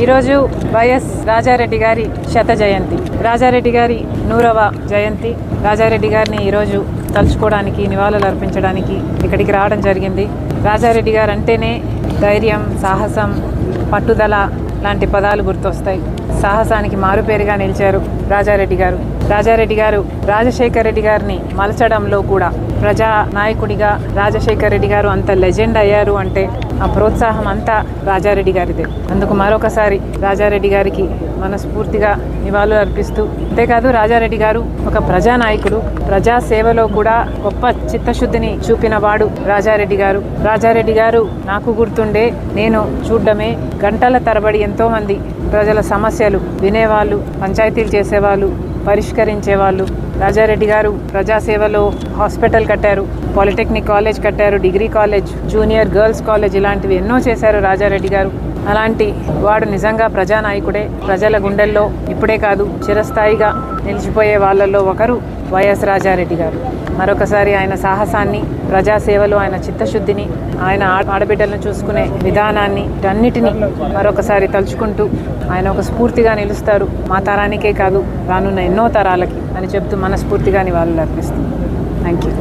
ఈరోజు వైఎస్ రాజారెడ్డి గారి శత జయంతి, రాజారెడ్డి గారి 100వ జయంతి. రాజారెడ్డి గారిని ఈరోజు తలుచుకోవడానికి, నివాళులు అర్పించడానికి ఇక్కడికి రావడం జరిగింది. రాజారెడ్డి గారు అంటేనే ధైర్యం, సాహసం, పట్టుదల లాంటి పదాలు గుర్తొస్తాయి. సాహసానికి మారుపేరుగా నిలిచారు రాజారెడ్డి గారు. రాజారెడ్డి గారు రాజశేఖర్ రెడ్డి గారిని మలచడంలో కూడా ప్రజా నాయకుడిగా రాజశేఖర్ రెడ్డి గారు అంత లెజెండ్ అయ్యారు అంటే ఆ ప్రోత్సాహం అంతా రాజారెడ్డి గారిదే. అందుకు మరొకసారి రాజారెడ్డి గారికి మనస్ఫూర్తిగా నివాళులు అర్పిస్తూ, అంతేకాదు రాజారెడ్డి గారు ఒక ప్రజానాయకుడు, ప్రజా సేవలో కూడా గొప్ప చిత్తశుద్ధిని చూపిన వాడు రాజారెడ్డి గారు. రాజారెడ్డి గారు నాకు గుర్తుండే, నేను చూడ్డమే, గంటల తరబడి ఎంతోమంది ప్రజల సమస్యలు వినేవాళ్ళు, పంచాయతీలు చేసేవాళ్ళు, పరిష్కరించేవాళ్ళు. రాజారెడ్డి గారు ప్రజాసేవలో హాస్పిటల్ కట్టారు, పాలిటెక్నిక్ కాలేజ్ కట్టారు, degree college, junior girls college, ఇలాంటివి ఎన్నో చేశారు రాజారెడ్డి గారు. అలాంటి వాడు నిజంగా ప్రజానాయకుడే. ప్రజల గుండెల్లో ఇప్పుడే కాదు చిరస్థాయిగా నిలిచిపోయే వాళ్ళల్లో ఒకరు వైఎస్ రాజారెడ్డి గారు. మరొకసారి ఆయన సాహసాన్ని, ప్రజాసేవలో ఆయన చిత్తశుద్ధిని, ఆయన ఆడబిడ్డలను చూసుకునే విధానాన్ని, అన్నిటినీ మరొకసారి తలుచుకుంటూ ఆయన ఒక స్ఫూర్తిగా నిలుస్తారు. మా తరానికే కాదు, రానున్న ఎన్నో తరాలకి అని చెప్తూ మనస్ఫూర్తిగా నివాళులు అర్పిస్తుంది. Thank you.